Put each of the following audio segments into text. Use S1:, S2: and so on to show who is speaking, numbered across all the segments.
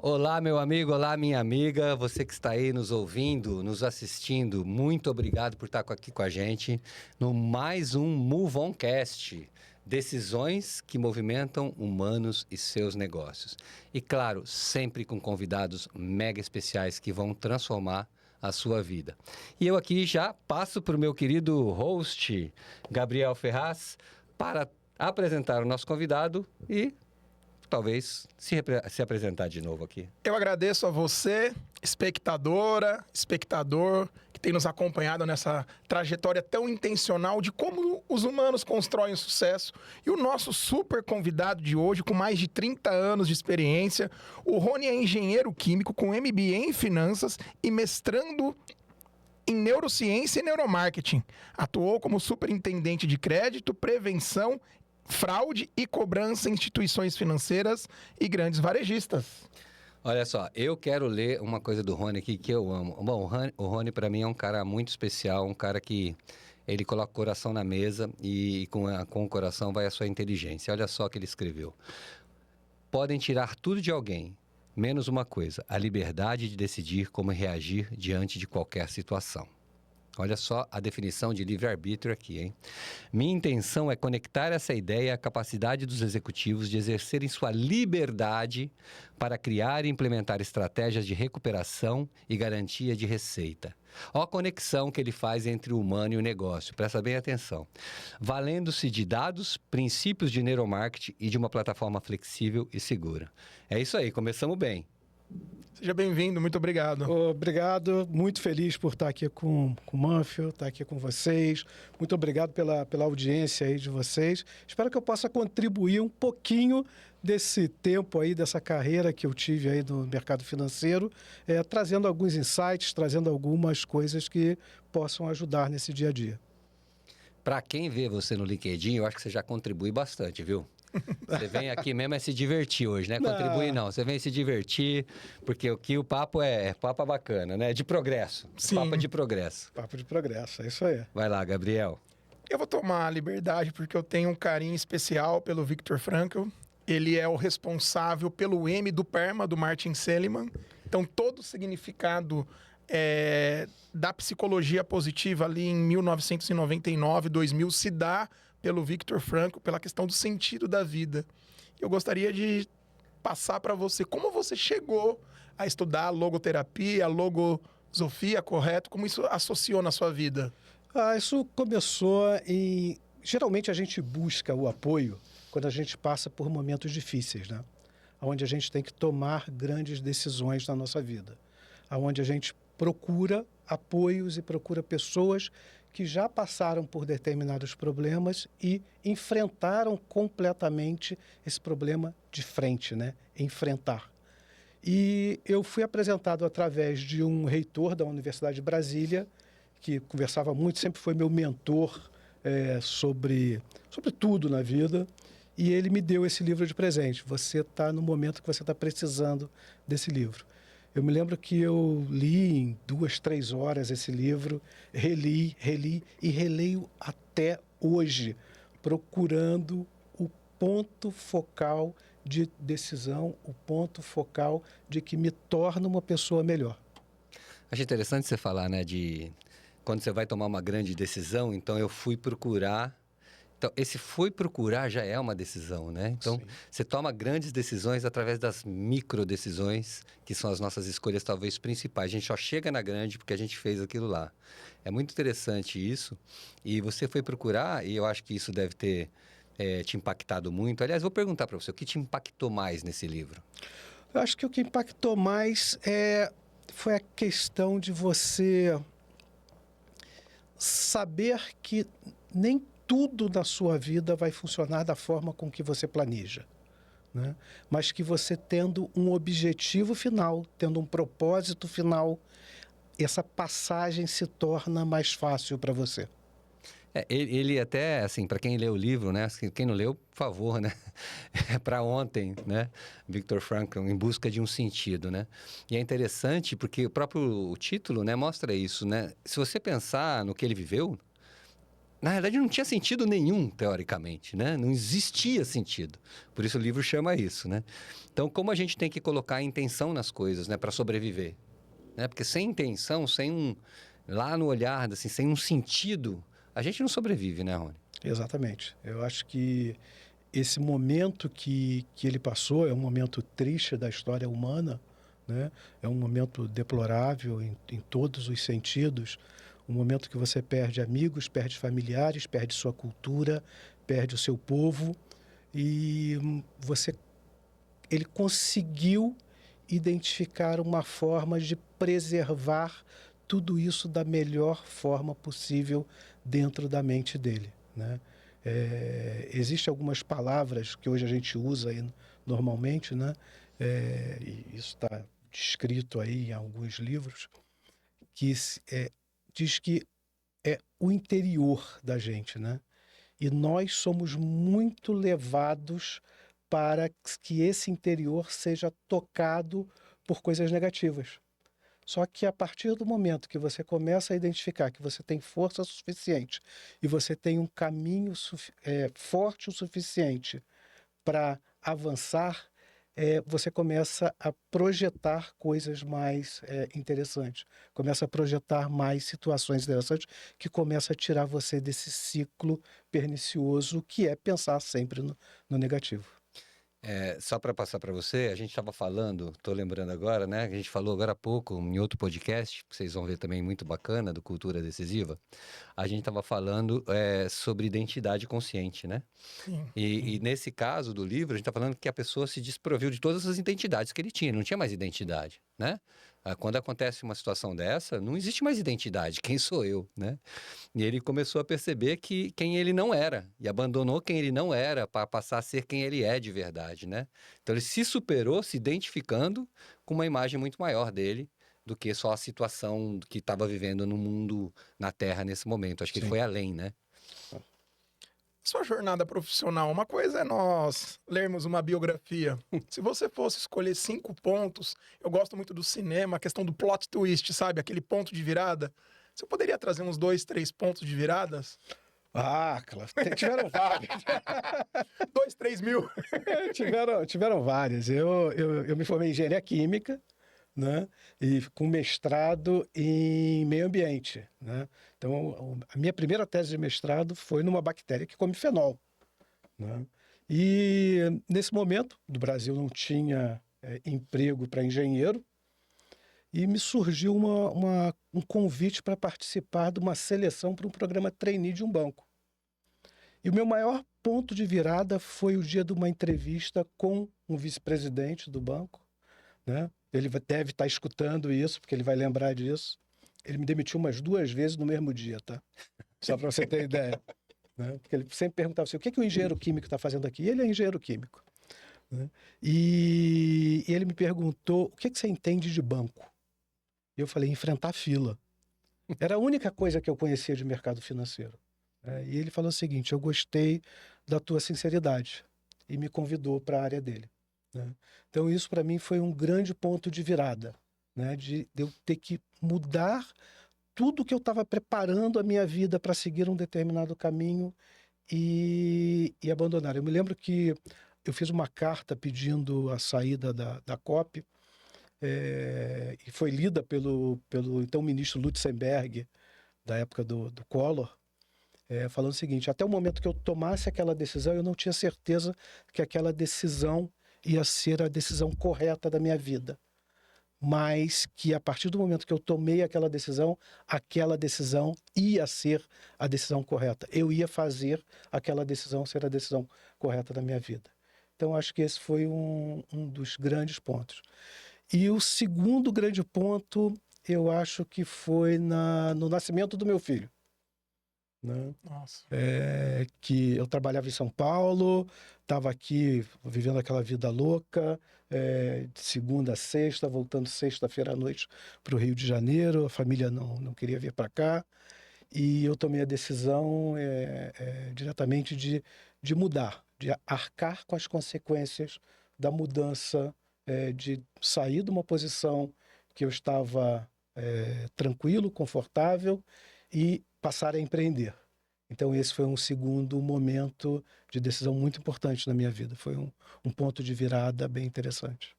S1: Olá, meu amigo, olá, minha amiga, você que está aí nos ouvindo, nos assistindo, muito obrigado por estar aqui com a gente no mais um Move On Cast, decisões que movimentam humanos e seus negócios. E claro, sempre com convidados mega especiais que vão transformar a sua vida. E eu aqui já passo para o meu querido host, Gabriel Ferraz, para apresentar o nosso convidado e talvez se apresentar de novo aqui.
S2: Eu agradeço a você, espectadora, espectador, que tem nos acompanhado nessa trajetória tão intencional de como os humanos constroem o sucesso. E o nosso super convidado de hoje, com mais de 30 anos de experiência, o Rony é engenheiro químico com MBA em finanças e mestrando em neurociência e neuromarketing. Atuou como superintendente de crédito, prevenção, fraude e cobrança em instituições financeiras e grandes varejistas.
S1: Olha só, eu quero ler uma coisa do Rony aqui que eu amo. Bom, o Rony para mim é um cara muito especial, um cara que ele coloca o coração na mesa e com o coração vai a sua inteligência. Olha só o que ele escreveu. Podem tirar tudo de alguém, menos uma coisa, a liberdade de decidir como reagir diante de qualquer situação. Olha só a definição de livre-arbítrio aqui, hein? Minha intenção é conectar essa ideia à capacidade dos executivos de exercerem sua liberdade para criar e implementar estratégias de recuperação e garantia de receita. Olha a conexão que ele faz entre o humano e o negócio, presta bem atenção. Valendo-se de dados, princípios de neuromarketing e de uma plataforma flexível e segura. É isso aí, começamos bem.
S2: Seja bem-vindo, muito obrigado.
S3: Obrigado, muito feliz por estar aqui com o Manfio, estar aqui com vocês. Muito obrigado pela audiência aí de vocês. Espero que eu possa contribuir um pouquinho desse tempo aí, dessa carreira que eu tive aí no mercado financeiro, trazendo alguns insights, trazendo algumas coisas que possam ajudar nesse dia a dia.
S1: Para quem vê você no LinkedIn, eu acho que você já contribui bastante, viu? Você vem aqui mesmo é se divertir hoje, né? Contribuir não, você vem se divertir, porque aqui o papo é papo bacana, né? De progresso.
S2: Sim.
S1: Papo de progresso.
S3: Papo de progresso, é isso aí.
S1: Vai lá, Gabriel.
S2: Eu vou tomar a liberdade porque eu tenho um carinho especial pelo Viktor Frankl. Ele é o responsável pelo M do PERMA, do Martin Seligman. Então, todo o significado da psicologia positiva ali em 1999, 2000, se dá pelo Viktor Frankl, pela questão do sentido da vida. Eu gostaria de passar para você como você chegou a estudar logoterapia, logosofia, correto? Como isso associou na sua vida?
S3: Isso começou em... Geralmente a gente busca o apoio quando a gente passa por momentos difíceis, né? Onde a gente tem que tomar grandes decisões na nossa vida. Onde a gente procura apoios e procura pessoas que já passaram por determinados problemas e enfrentaram completamente esse problema de frente, né? Enfrentar. E eu fui apresentado através de um reitor da Universidade de Brasília, que conversava muito, sempre foi meu mentor sobre tudo na vida, e ele me deu esse livro de presente. Você está no momento que você está precisando desse livro. Eu me lembro que eu li em 2, 3 horas esse livro, reli e releio até hoje, procurando o ponto focal de decisão, o ponto focal de que me torna uma pessoa melhor.
S1: Acho interessante você falar, né, de quando você vai tomar uma grande decisão, então eu fui procurar. Então, esse foi procurar já é uma decisão, né? Então, sim, você toma grandes decisões através das micro decisões, que são as nossas escolhas talvez principais. A gente só chega na grande porque a gente fez aquilo lá. É muito interessante isso. E você foi procurar, e eu acho que isso deve ter te impactado muito. Aliás, vou perguntar para você, o que te impactou mais nesse livro?
S3: Eu acho que o que impactou mais foi a questão de você saber que nem tudo na sua vida vai funcionar da forma com que você planeja, né? Mas que você tendo um objetivo final, tendo um propósito final, essa passagem se torna mais fácil para você.
S1: Ele até, assim, para quem leu o livro, né? Quem não leu, por favor, né? É para ontem, né? Viktor Frankl, Em Busca de um Sentido, né? E é interessante porque o próprio título, né, mostra isso, né? Se você pensar no que ele viveu, na verdade, não tinha sentido nenhum, teoricamente, né? Não existia sentido. Por isso o livro chama isso, né? Então, como a gente tem que colocar a intenção nas coisas, né? Para sobreviver, né? Porque sem intenção, lá no olhar, assim, sem um sentido, a gente não sobrevive, né, Rony?
S3: Exatamente. Eu acho que esse momento que ele passou é um momento triste da história humana, né? É um momento deplorável em todos os sentidos. Um momento que você perde amigos, perde familiares, perde sua cultura, perde o seu povo. E ele conseguiu identificar uma forma de preservar tudo isso da melhor forma possível dentro da mente dele, né? Existem algumas palavras que hoje a gente usa aí normalmente, né? E isso está descrito aí em alguns livros, que diz que é o interior da gente, né? E nós somos muito levados para que esse interior seja tocado por coisas negativas. Só que a partir do momento que você começa a identificar que você tem força suficiente e você tem um caminho forte o suficiente para avançar, você começa a projetar coisas mais interessantes, começa a projetar mais situações interessantes que começa a tirar você desse ciclo pernicioso que é pensar sempre no negativo.
S1: Só para passar para você, a gente estava falando, estou lembrando agora, né? A gente falou agora há pouco em outro podcast, que vocês vão ver também muito bacana, do Cultura Decisiva. A gente estava falando sobre identidade consciente, né?
S2: Sim.
S1: E nesse caso do livro, a gente está falando que a pessoa se desproveu de todas as identidades que ele tinha, não tinha mais identidade, né? Quando acontece uma situação dessa, não existe mais identidade, quem sou eu, né? E ele começou a perceber quem ele não era, e abandonou quem ele não era para passar a ser quem ele é de verdade, né? Então ele se superou se identificando com uma imagem muito maior dele do que só a situação que estava vivendo no mundo, na Terra nesse momento. Acho que ele foi além, né?
S2: Sua jornada profissional, uma coisa é nós lermos uma biografia. Se você fosse escolher 5 pontos, eu gosto muito do cinema, a questão do plot twist, sabe? Aquele ponto de virada. Você poderia trazer uns 2, 3 pontos de viradas?
S3: Claro, tiveram vários.
S2: 2, 3 mil.
S3: tiveram várias. Eu me formei em engenharia química, né? E com mestrado em meio ambiente, né? Então, a minha primeira tese de mestrado foi numa bactéria que come fenol, né? E nesse momento, no Brasil não tinha emprego para engenheiro, e me surgiu um convite para participar de uma seleção para um programa trainee de um banco. E o meu maior ponto de virada foi o dia de uma entrevista com um vice-presidente do banco, né? Ele deve estar escutando isso, porque ele vai lembrar disso. Ele me demitiu umas 2 vezes no mesmo dia, tá? Só para você ter ideia. Né? Porque ele sempre perguntava assim, o que o engenheiro químico está fazendo aqui? E ele é engenheiro químico. Né? E ele me perguntou, o que você entende de banco? E eu falei, enfrentar fila. Era a única coisa que eu conhecia de mercado financeiro. E ele falou o seguinte, eu gostei da tua sinceridade. E me convidou para a área dele. Né? Então isso para mim foi um grande ponto de virada, né? De eu ter que mudar tudo que eu estava preparando a minha vida para seguir um determinado caminho e abandonar. Eu me lembro que eu fiz uma carta pedindo a saída da COP, e foi lida pelo então ministro Lutzenberg, da época do Collor, falando o seguinte, até o momento que eu tomasse aquela decisão, eu não tinha certeza que aquela decisão ia ser a decisão correta da minha vida. Mas que a partir do momento que eu tomei aquela decisão ia ser a decisão correta. Eu ia fazer aquela decisão ser a decisão correta da minha vida. Então, acho que esse foi um dos grandes pontos. E o segundo grande ponto, eu acho que foi no nascimento do meu filho. Né?
S2: Nossa.
S3: Que eu trabalhava em São Paulo, estava aqui vivendo aquela vida louca, de segunda a sexta, voltando sexta-feira à noite para o Rio de Janeiro, a família não queria vir para cá, e eu tomei a decisão diretamente de mudar, de arcar com as consequências da mudança, de sair de uma posição que eu estava tranquilo, confortável, e passar a empreender. Então, esse foi um segundo momento de decisão muito importante na minha vida. Foi um ponto de virada bem interessante.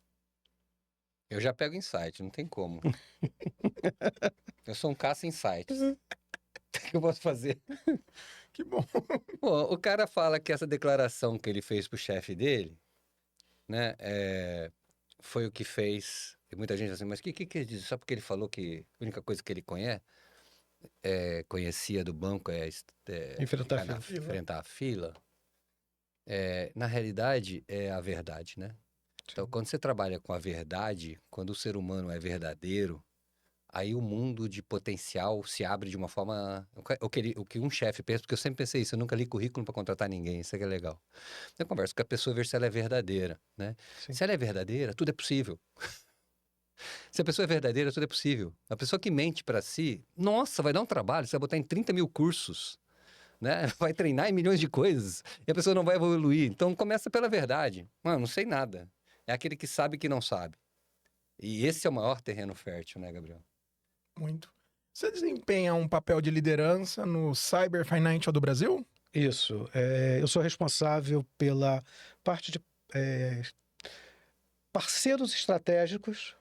S1: Eu já pego insight, não tem como. Eu sou um caça-insights. O que eu posso fazer?
S2: Que bom.
S1: Bom, o cara fala que essa declaração que ele fez pro chefe dele, né, foi o que fez. E muita gente assim, mas o que ele diz? Só porque ele falou que a única coisa que ele conhecia do banco é
S3: Enfrentar
S1: ficar
S3: a fila.
S1: enfrentar a fila. Na realidade, é a verdade, né? Então, quando você trabalha com a verdade, quando o ser humano é verdadeiro, aí o mundo de potencial se abre de uma forma. O que um chefe pensa, porque eu sempre pensei isso, eu nunca li currículo para contratar ninguém, isso aqui é legal. Eu converso com a pessoa, ver se ela é verdadeira, né?
S3: Sim.
S1: Se ela é verdadeira, tudo é possível. Se a pessoa é verdadeira, tudo é possível. A pessoa que mente para si, nossa, vai dar um trabalho, você vai botar em 30 mil cursos, né? Vai treinar em milhões de coisas, e a pessoa não vai evoluir. Então, começa pela verdade. Mano, não sei nada. É aquele que sabe que não sabe. E esse é o maior terreno fértil, né, Gabriel?
S2: Muito. Você desempenha um papel de liderança no Cyber Financial do Brasil?
S3: Isso. Eu sou responsável pela parte de parceiros estratégicos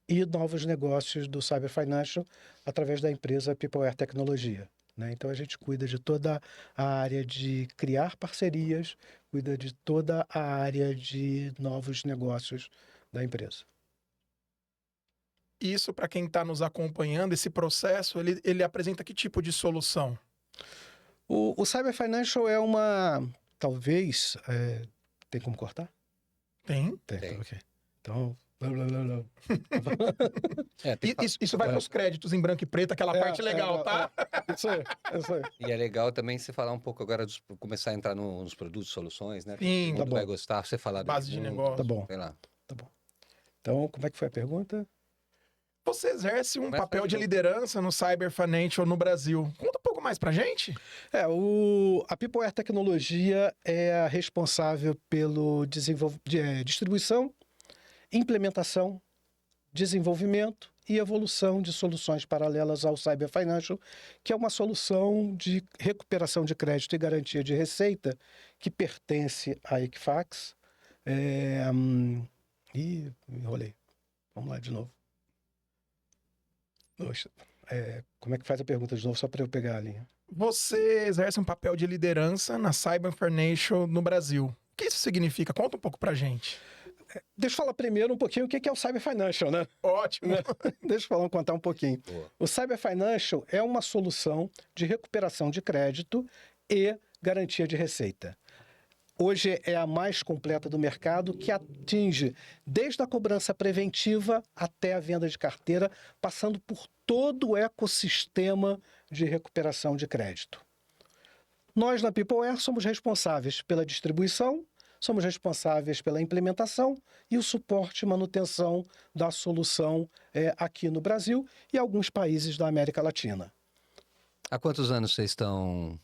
S3: e novos negócios do Cyber Financial através da empresa PeopleWare Tecnologia, né? Então, a gente cuida de toda a área de criar parcerias, cuida de toda a área de novos negócios da empresa.
S2: Isso, para quem está nos acompanhando, esse processo, ele apresenta que tipo de solução?
S3: O Cyber Financial é talvez... tem como cortar?
S2: Tem.
S1: Tem.
S3: Ok. Então... blá, blá, blá, blá.
S2: Isso vai para os créditos em branco e preto, aquela parte legal, tá?
S3: Isso aí, isso aí.
S1: E é legal também você falar um pouco agora, começar a entrar nos produtos, soluções, né?
S2: Sim,
S1: Todo
S3: tá
S1: mundo
S3: bom.
S1: vai gostar, você falar
S2: Base de negócio.
S3: Tá bom,
S1: sei lá.
S3: tá bom. Então, como é que foi a pergunta?
S2: Você exerce um
S1: Mas
S2: papel
S1: faz
S2: de
S1: bom.
S2: liderança no Cyber Financial no Brasil. Conta um pouco mais pra gente.
S3: A PeopleWare Tecnologia é a responsável pelo distribuição, implementação, desenvolvimento e evolução de soluções paralelas ao Cyber Financial, que é uma solução de recuperação de crédito e garantia de receita que pertence à Equifax. Ih, me enrolei. Vamos lá de novo. Poxa, como é que faz a pergunta de novo, só para eu pegar a linha?
S2: Você exerce um papel de liderança na Cyber Financial no Brasil. O que isso significa? Conta um pouco pra gente.
S3: Deixa eu falar primeiro um pouquinho o que é o Cyber Financial, né?
S2: Ótimo.
S3: Deixa eu contar um pouquinho.
S1: Boa.
S3: O Cyber Financial é uma solução de recuperação de crédito e garantia de receita. Hoje é a mais completa do mercado, que atinge desde a cobrança preventiva até a venda de carteira, passando por todo o ecossistema de recuperação de crédito. Nós, na PeopleWare, somos responsáveis pela distribuição, somos responsáveis pela implementação e o suporte e manutenção da solução aqui no Brasil e alguns países da América Latina.
S1: Há quantos anos vocês estão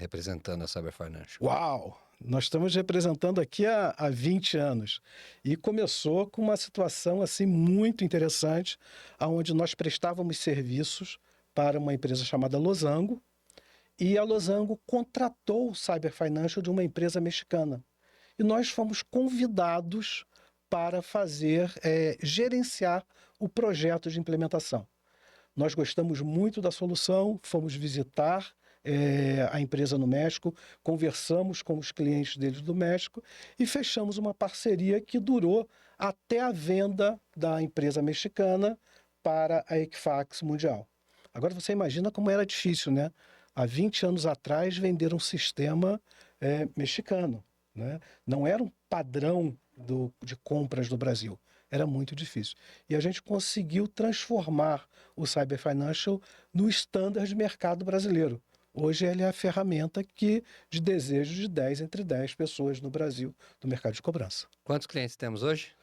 S1: representando a Cyber Financial?
S3: Uau! Nós estamos representando aqui há 20 anos. E começou com uma situação assim muito interessante, onde nós prestávamos serviços para uma empresa chamada Losango, e a Losango contratou o Cyber Financial de uma empresa mexicana. E nós fomos convidados para gerenciar o projeto de implementação. Nós gostamos muito da solução, fomos visitar a empresa no México, conversamos com os clientes deles do México e fechamos uma parceria que durou até a venda da empresa mexicana para a Equifax Mundial. Agora você imagina como era difícil, né? Há 20 anos atrás vender um sistema mexicano, né? Não era um padrão de compras do Brasil. Era muito difícil. E a gente conseguiu transformar o Cyber Financial no standard de mercado brasileiro. Hoje ele é a ferramenta de desejo de 10 entre 10 pessoas no Brasil do mercado de cobrança.
S1: Quantos clientes temos hoje?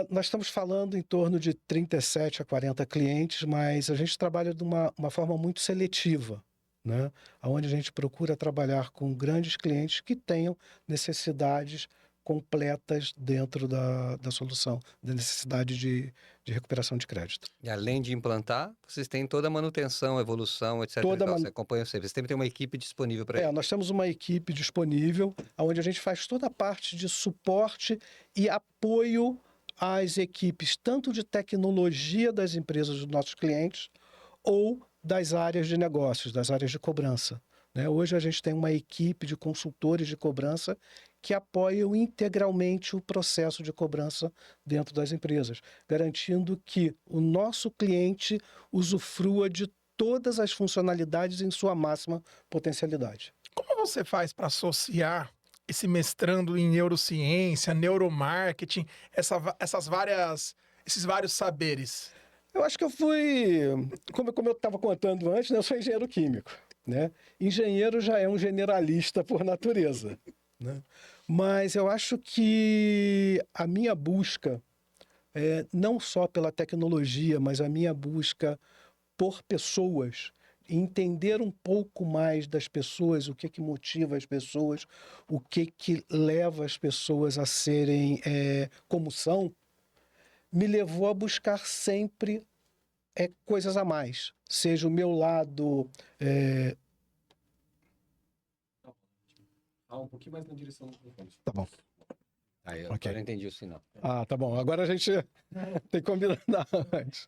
S3: Nós estamos falando em torno de 37 a 40 clientes, mas a gente trabalha de uma forma muito seletiva, né? Onde a gente procura trabalhar com grandes clientes que tenham necessidades completas dentro da solução, da necessidade de recuperação de crédito.
S1: E além de implantar, vocês têm toda a manutenção, evolução, etc. Você acompanha sempre. Você sempre tem uma equipe disponível para isso.
S3: Nós temos uma equipe disponível, onde a gente faz toda a parte de suporte e apoio às equipes, tanto de tecnologia das empresas dos nossos clientes, ou das áreas de negócios, das áreas de cobrança. Hoje a gente tem uma equipe de consultores de cobrança que apoiam integralmente o processo de cobrança dentro das empresas, garantindo que o nosso cliente usufrua de todas as funcionalidades em sua máxima potencialidade.
S2: Como você faz para associar esse mestrando em neurociência, neuromarketing, esses vários saberes?
S3: Eu acho que eu fui, como eu estava contando antes, eu sou engenheiro químico. Engenheiro já é um generalista por natureza. Mas eu acho que a minha busca, não só pela tecnologia, mas a minha busca por pessoas, entender um pouco mais das pessoas, o que motiva as pessoas, o que leva as pessoas a serem como são, me levou a buscar sempre coisas a mais. Seja o meu lado...
S1: Um pouquinho mais na direção do microfone.
S3: Tá bom.
S1: Aí, okay. Agora eu entendi o sinal.
S3: Tá bom. Agora a gente tem que combinar antes.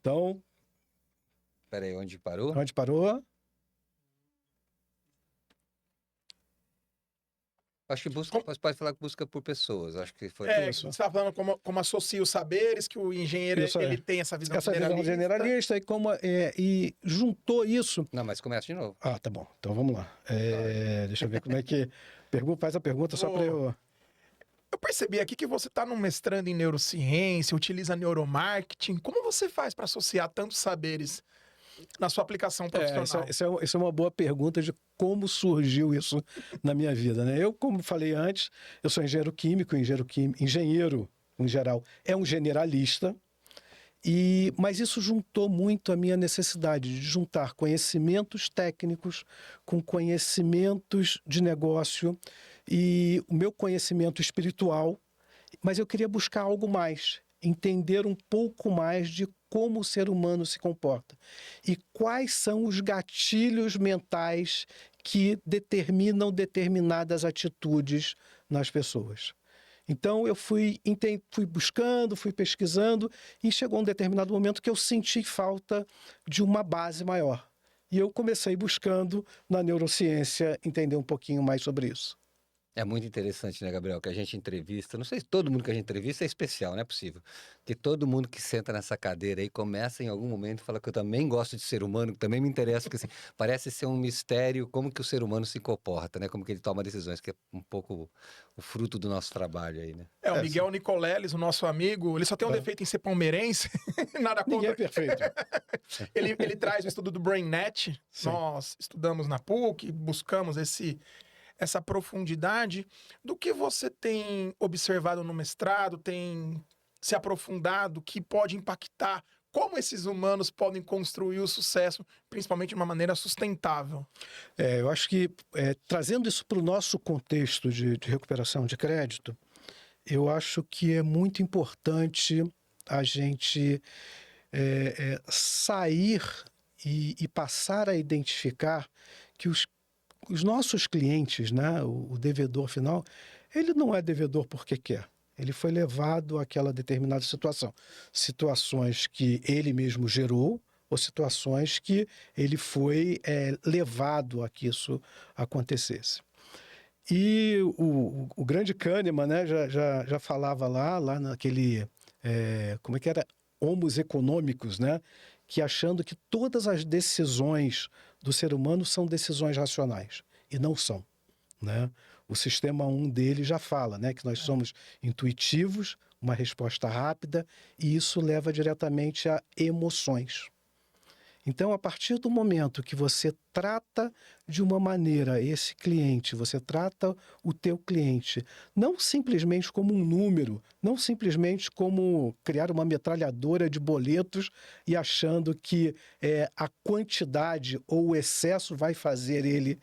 S3: Então...
S1: Peraí, onde parou?
S3: Onde parou?
S1: Acho que pode falar que busca por pessoas. Acho que foi
S2: isso. Você estava falando como associa os saberes, que o engenheiro ele tem essa visão
S3: generalista. E juntou isso...
S1: Não, mas começa de novo.
S3: Tá bom. Então vamos lá. Deixa eu ver como é que... Faz a pergunta só para eu...
S2: Eu percebi aqui que você está num mestrando em neurociência, utiliza neuromarketing. Como você faz para associar tantos saberes na sua aplicação profissional?
S3: Isso é uma boa pergunta de como surgiu isso na minha vida. Eu, como falei antes, eu sou engenheiro químico, engenheiro, em geral, é um generalista, mas isso juntou muito a minha necessidade de juntar conhecimentos técnicos com conhecimentos de negócio e o meu conhecimento espiritual, mas eu queria buscar algo mais, entender um pouco mais de como o ser humano se comporta e quais são os gatilhos mentais que determinam determinadas atitudes nas pessoas. Então eu fui buscando, fui pesquisando e chegou um determinado momento que eu senti falta de uma base maior. E eu comecei buscando na neurociência entender um pouquinho mais sobre isso.
S1: É muito interessante, né, Gabriel, que a gente entrevista, não sei se todo mundo que a gente entrevista é especial, não é possível, que todo mundo que senta nessa cadeira aí começa em algum momento e fala que eu também gosto de ser humano, que também me interessa, porque assim, parece ser um mistério como que o ser humano se comporta, né, como que ele toma decisões, que é um pouco o fruto do nosso trabalho aí, né.
S2: O Miguel Nicoleles, o nosso amigo, ele só tem um defeito em ser palmeirense, nada contra.
S3: Ninguém é perfeito.
S2: ele traz o estudo do BrainNet,
S3: Sim.
S2: Nós estudamos na PUC, buscamos essa profundidade. Do que você tem observado no mestrado, tem se aprofundado, que pode impactar como esses humanos podem construir o sucesso, principalmente de uma maneira sustentável?
S3: Eu acho que, trazendo isso para o nosso contexto de recuperação de crédito, eu acho que é muito importante a gente sair e passar a identificar que os nossos clientes, o devedor final, ele não é devedor porque quer. Ele foi levado àquela determinada situação. Situações que ele mesmo gerou ou situações que ele foi levado a que isso acontecesse. E o grande Kahneman, já falava lá naquele... como é que era? Homos econômicos, que achando que todas as decisões do ser humano são decisões racionais, e não são. O sistema 1 dele já fala que nós somos intuitivos, uma resposta rápida, e isso leva diretamente a emoções. Então, a partir do momento que você trata de uma maneira esse cliente, você trata o teu cliente, não simplesmente como um número, não simplesmente como criar uma metralhadora de boletos e achando que a quantidade ou o excesso vai fazer ele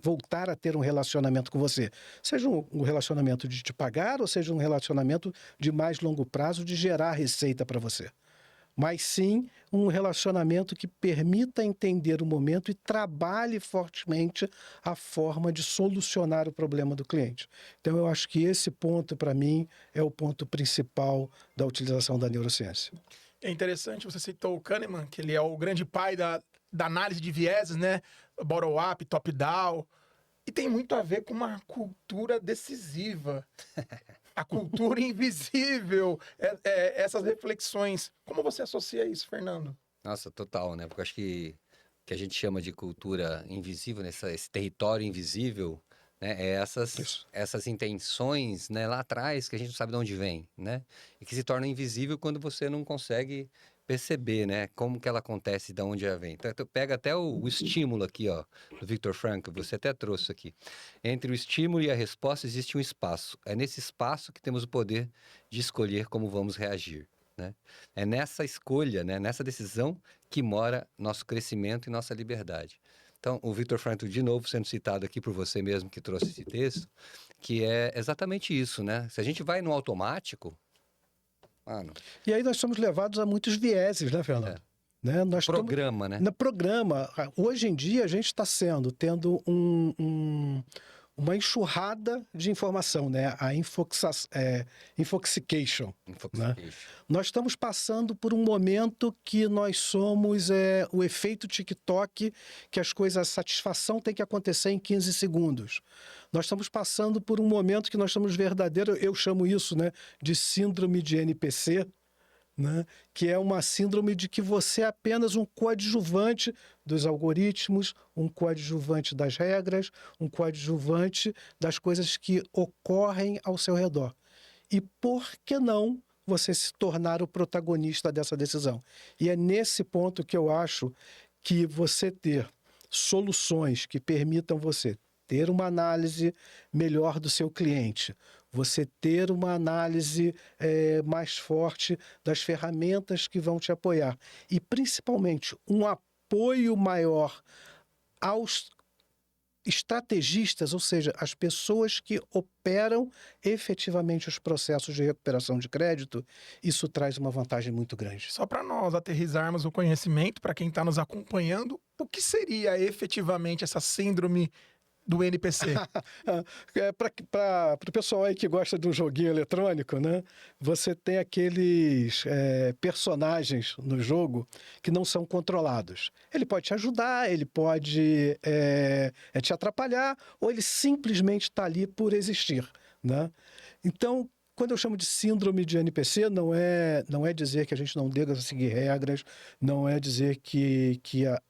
S3: voltar a ter um relacionamento com você. Seja um relacionamento de te pagar ou seja um relacionamento de mais longo prazo de gerar receita para você. Mas sim um relacionamento que permita entender o momento e trabalhe fortemente a forma de solucionar o problema do cliente. Então, eu acho que esse ponto, para mim, é o ponto principal da utilização da neurociência.
S2: É interessante, você citou o Kahneman, que ele é o grande pai da análise de vieses, né? Bottom-up, top-down. E tem muito a ver com uma cultura decisiva. A cultura invisível, essas reflexões. Como você associa isso, Fernando?
S1: Nossa, total, né? Porque eu acho que a gente chama de cultura invisível, esse território invisível, né? É essas intenções, né, lá atrás que a gente não sabe de onde vem, né? E que se torna invisível quando você não consegue perceber, né, como que ela acontece, de onde ela vem. Então, pega até o estímulo aqui, ó, do Viktor Frankl, você até trouxe aqui. Entre o estímulo e a resposta existe um espaço. É nesse espaço que temos o poder de escolher como vamos reagir, né? É nessa escolha, né, nessa decisão que mora nosso crescimento e nossa liberdade. Então, o Viktor Frankl, de novo, sendo citado aqui por você mesmo que trouxe esse texto, que é exatamente isso, né? Se a gente vai no automático, mano...
S3: E aí nós somos levados a muitos vieses, né, Fernando? Né? Nós
S1: programa, né?
S3: No programa. Hoje em dia, a gente está tendo uma enxurrada de informação, né? A infoxication. Né? Nós estamos passando por um momento que nós somos o efeito TikTok, que a satisfação tem que acontecer em 15 segundos. Nós estamos passando por um momento que nós estamos eu chamo isso, né, de síndrome de NPC, né? Que é uma síndrome de que você é apenas um coadjuvante dos algoritmos, um coadjuvante das regras, um coadjuvante das coisas que ocorrem ao seu redor. E por que não você se tornar o protagonista dessa decisão? E é nesse ponto que eu acho que você ter soluções que permitam você ter uma análise melhor do seu cliente, você ter uma análise mais forte das ferramentas que vão te apoiar e, principalmente, um apoio maior aos estrategistas, ou seja, as pessoas que operam efetivamente os processos de recuperação de crédito, isso traz uma vantagem muito grande.
S2: Só para nós aterrissarmos o conhecimento, para quem está nos acompanhando, o que seria efetivamente essa síndrome do NPC?
S3: Para o pessoal aí que gosta de um joguinho eletrônico, né? Você tem aqueles personagens no jogo que não são controlados. Ele pode te ajudar, ele pode te atrapalhar, ou ele simplesmente está ali por existir, né? Então, quando eu chamo de síndrome de NPC, não é dizer que a gente não deva seguir regras, não é dizer que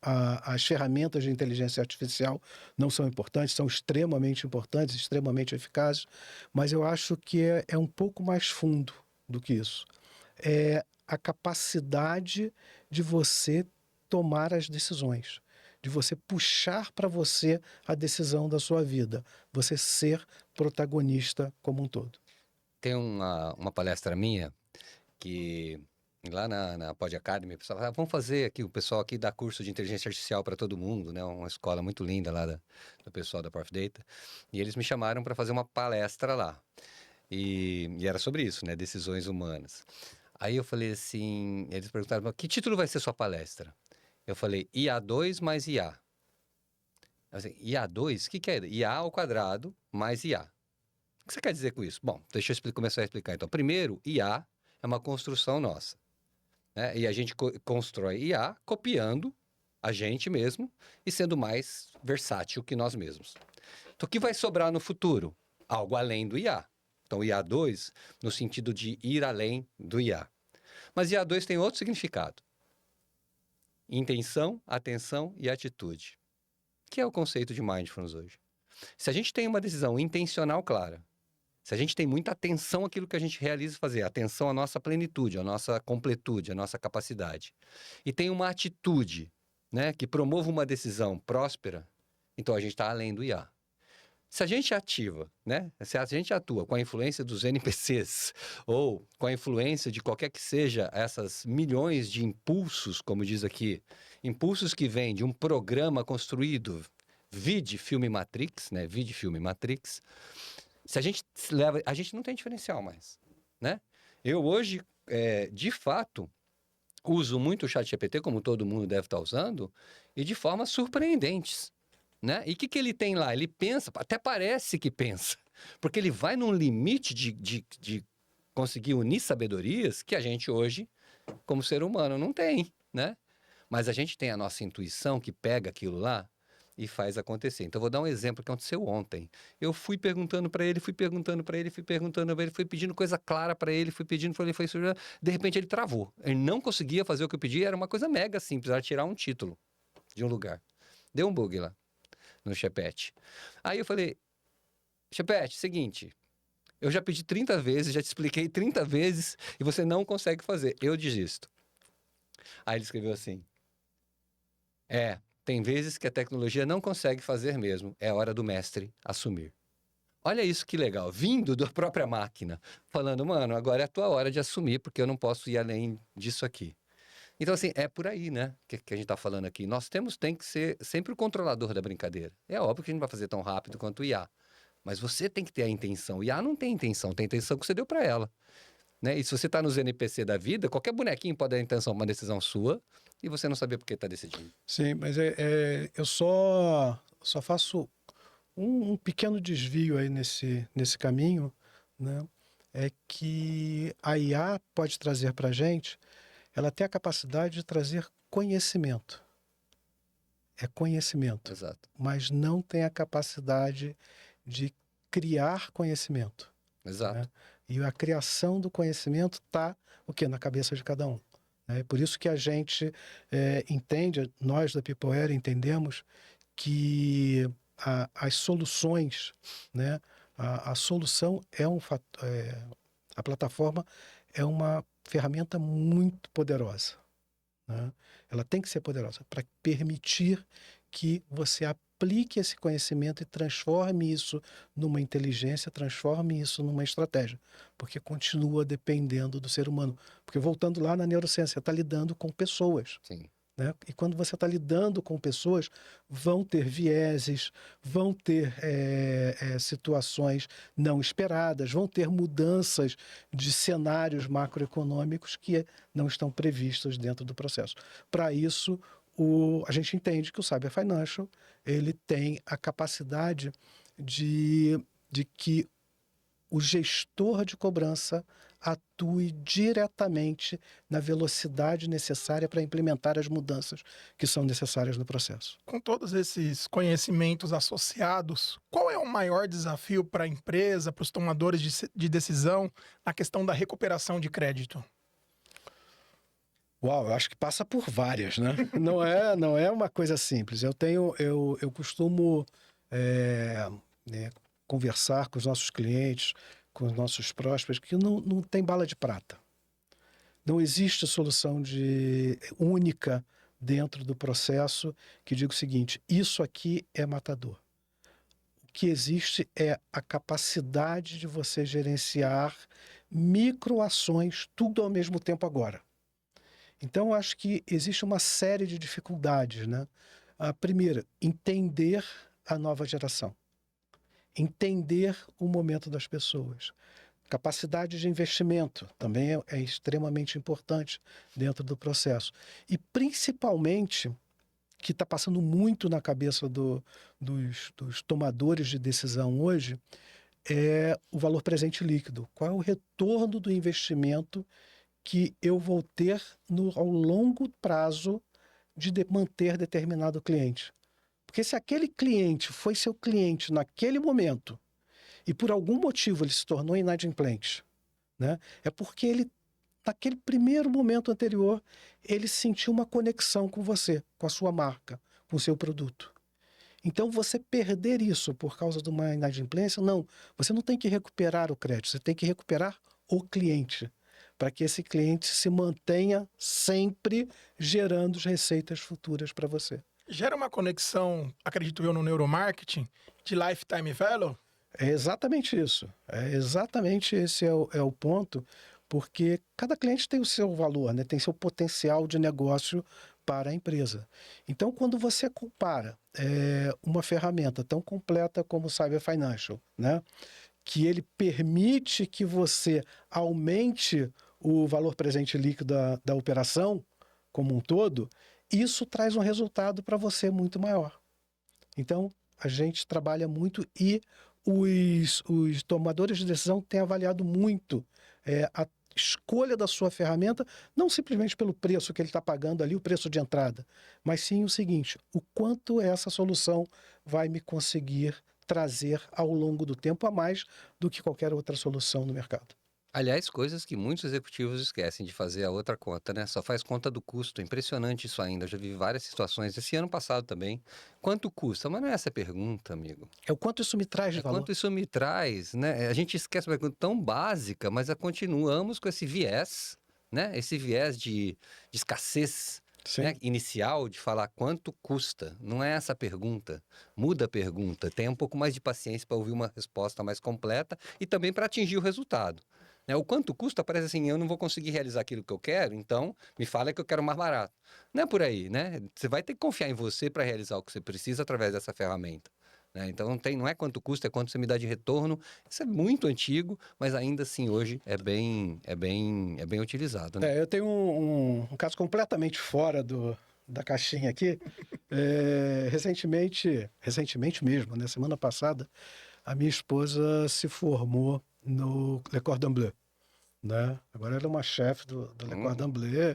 S3: as ferramentas de inteligência artificial não são importantes, são extremamente importantes, extremamente eficazes, mas eu acho que é um pouco mais fundo do que isso. É a capacidade de você tomar as decisões, de você puxar para você a decisão da sua vida, você ser protagonista como um todo.
S1: Tem uma palestra minha que lá na Pod Academy, o pessoal fala, vamos fazer aqui, o pessoal aqui dá curso de inteligência artificial para todo mundo, né? Uma escola muito linda lá do pessoal da Prof Data. E eles me chamaram para fazer uma palestra lá. E era sobre isso, né? Decisões humanas. Aí eu falei assim, eles perguntaram, que título vai ser sua palestra? Eu falei, IA2 mais IA. Eu falei, IA2? O que é? IA ao quadrado mais IA. O que você quer dizer com isso? Bom, deixa eu começar a explicar. Então, primeiro, IA é uma construção nossa, né? E a gente constrói IA copiando a gente mesmo e sendo mais versátil que nós mesmos. Então, o que vai sobrar no futuro? Algo além do IA. Então, IA2 no sentido de ir além do IA. Mas IA2 tem outro significado. Intenção, atenção e atitude. Que é o conceito de mindfulness hoje. Se a gente tem uma decisão intencional clara, Se a gente tem muita atenção àquilo que a gente realiza e fazer, atenção à nossa plenitude, à nossa completude, à nossa capacidade, e tem uma atitude, né, que promova uma decisão próspera, então a gente está além do IA. Se a gente ativa, né, se a gente atua com a influência dos NPCs ou com a influência de qualquer que seja essas milhões de impulsos, como diz aqui, impulsos que vêm de um programa construído, vide filme Matrix, né, vide filme Matrix, se a gente leva, a gente não tem diferencial mais, né? Eu hoje, de fato, uso muito o ChatGPT, como todo mundo deve estar usando, e de formas surpreendentes, né? E o que ele tem lá? Ele pensa, até parece que pensa, porque ele vai num limite de conseguir unir sabedorias que a gente hoje, como ser humano, não tem, né? Mas a gente tem a nossa intuição que pega aquilo lá e faz acontecer. Então, vou dar um exemplo que aconteceu ontem. Eu fui perguntando para ele, fui pedindo coisa clara para ele, de repente ele travou. Ele não conseguia fazer o que eu pedi, era uma coisa mega simples, era tirar um título de um lugar. Deu um bug lá no Chepete. Aí eu falei, Chepete, seguinte, eu já pedi 30 vezes, já te expliquei 30 vezes e você não consegue fazer, eu desisto. Aí ele escreveu assim, tem vezes que a tecnologia não consegue fazer mesmo. É hora do mestre assumir. Olha isso que legal. Vindo da própria máquina. Falando, mano, agora é a tua hora de assumir, porque eu não posso ir além disso aqui. Então, assim, é por aí, né? Que a gente tá falando aqui. Nós tem que ser sempre o controlador da brincadeira. É óbvio que a gente não vai fazer tão rápido quanto o IA. Mas você tem que ter a intenção. O IA não tem intenção. Tem a intenção que você deu para ela. Né? E se você tá nos NPC da vida, qualquer bonequinho pode dar a intenção, uma decisão sua, e você não saber por que está decidindo.
S3: Sim, mas eu só faço um pequeno desvio aí nesse caminho, né? É que a IA pode trazer para a gente, ela tem a capacidade de trazer conhecimento. É conhecimento.
S1: Exato.
S3: Mas não tem a capacidade de criar conhecimento.
S1: Exato.
S3: Né? E a criação do conhecimento está o quê? Na cabeça de cada um. É por isso que a gente entende, nós da PeopleWare entendemos que as soluções, né? A solução é a plataforma é uma ferramenta muito poderosa. Né? Ela tem que ser poderosa para permitir que você aplique esse conhecimento e transforme isso numa inteligência, transforme isso numa estratégia, porque continua dependendo do ser humano. Porque voltando lá na neurociência, você está lidando com pessoas.
S1: Sim.
S3: Né? E quando você está lidando com pessoas, vão ter vieses, vão ter situações não esperadas, vão ter mudanças de cenários macroeconômicos que não estão previstos dentro do processo. Para isso, a gente entende que o Cyber Financial ele tem a capacidade de que o gestor de cobrança atue diretamente na velocidade necessária para implementar as mudanças que são necessárias no processo.
S2: Com todos esses conhecimentos associados, qual é o maior desafio para a empresa, para os tomadores de decisão na questão da recuperação de crédito?
S3: Uau, eu acho que passa por várias, né? Não é uma coisa simples. Eu costumo conversar com os nossos clientes, com os nossos prósperos, que não tem bala de prata. Não existe solução única dentro do processo que diga o seguinte, isso aqui é matador. O que existe é a capacidade de você gerenciar microações, tudo ao mesmo tempo agora. Então, eu acho que existe uma série de dificuldades, né? A primeira, entender a nova geração. Entender o momento das pessoas. Capacidade de investimento também é extremamente importante dentro do processo. E, principalmente, que está passando muito na cabeça dos tomadores de decisão hoje, é o valor presente líquido. Qual é o retorno do investimento que eu vou ter ao longo prazo de manter determinado cliente. Porque se aquele cliente foi seu cliente naquele momento e por algum motivo ele se tornou inadimplente, né, é porque ele, naquele primeiro momento anterior, ele sentiu uma conexão com você, com a sua marca, com o seu produto. Então, você perder isso por causa de uma inadimplência, não. Você não tem que recuperar o crédito, você tem que recuperar o cliente, para que esse cliente se mantenha sempre gerando receitas futuras para você.
S2: Gera uma conexão, acredito eu, no neuromarketing, de lifetime value?
S3: É exatamente isso. É exatamente esse é o ponto, porque cada cliente tem o seu valor, né? Tem seu potencial de negócio para a empresa. Então, quando você compara uma ferramenta tão completa como o Cyber Financial, né? Que ele permite que você aumente o valor presente líquido da operação como um todo, isso traz um resultado para você muito maior. Então, a gente trabalha muito e os tomadores de decisão têm avaliado muito a escolha da sua ferramenta, não simplesmente pelo preço que ele está pagando ali, o preço de entrada, mas sim o seguinte: o quanto essa solução vai me conseguir trazer ao longo do tempo a mais do que qualquer outra solução no mercado.
S1: Aliás, coisas que muitos executivos esquecem de fazer a outra conta, né? Só faz conta do custo. É impressionante isso ainda. Eu já vi várias situações, esse ano passado também. Quanto custa? Mas não é essa a pergunta, amigo.
S3: É o quanto isso me traz de
S1: É
S3: valor.
S1: quanto isso me traz, né? A gente esquece uma pergunta tão básica, mas continuamos com esse viés, né? Esse viés de escassez,
S3: Sim.
S1: né? Inicial, de falar quanto custa. Não é essa a pergunta. Muda a pergunta. Tenha um pouco mais de paciência para ouvir uma resposta mais completa e também para atingir o resultado. Né? O quanto custa parece assim, eu não vou conseguir realizar aquilo que eu quero, então me fala que eu quero mais barato. Não é por aí, né? Você vai ter que confiar em você para realizar o que você precisa através dessa ferramenta. Né? Então não é quanto custa, é quanto você me dá de retorno. Isso é muito antigo, mas ainda assim hoje é bem utilizado. Né?
S3: Eu tenho um caso completamente fora da caixinha aqui. Recentemente mesmo, né, semana passada, a minha esposa se formou no Le Cordon Bleu. Né? Agora ela é uma chefe do Le Cordon Bleu.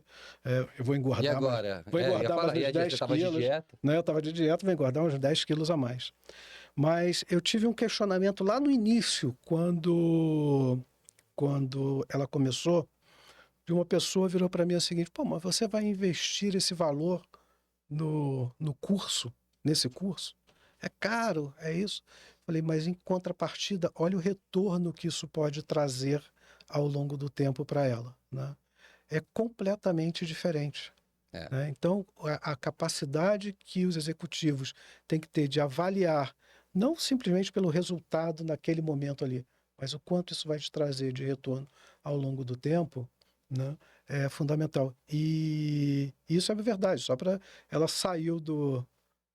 S3: Eu vou engordar.
S1: E agora?
S3: Vou engordar mais uns 10 quilos.
S1: De dieta?
S3: Né? Eu estava de dieta, vou engordar uns 10 quilos a mais. Mas eu tive um questionamento lá no início, quando ela começou, de uma pessoa virou para mim o seguinte: pô, mas você vai investir esse valor no curso, nesse curso? É caro, é isso? Falei, mas em contrapartida, olha o retorno que isso pode trazer ao longo do tempo para ela. Né? É completamente diferente. Né? Então, a capacidade que os executivos têm que ter de avaliar, não simplesmente pelo resultado naquele momento ali, mas o quanto isso vai te trazer de retorno ao longo do tempo, né? É fundamental. E isso é verdade. Só para ela saiu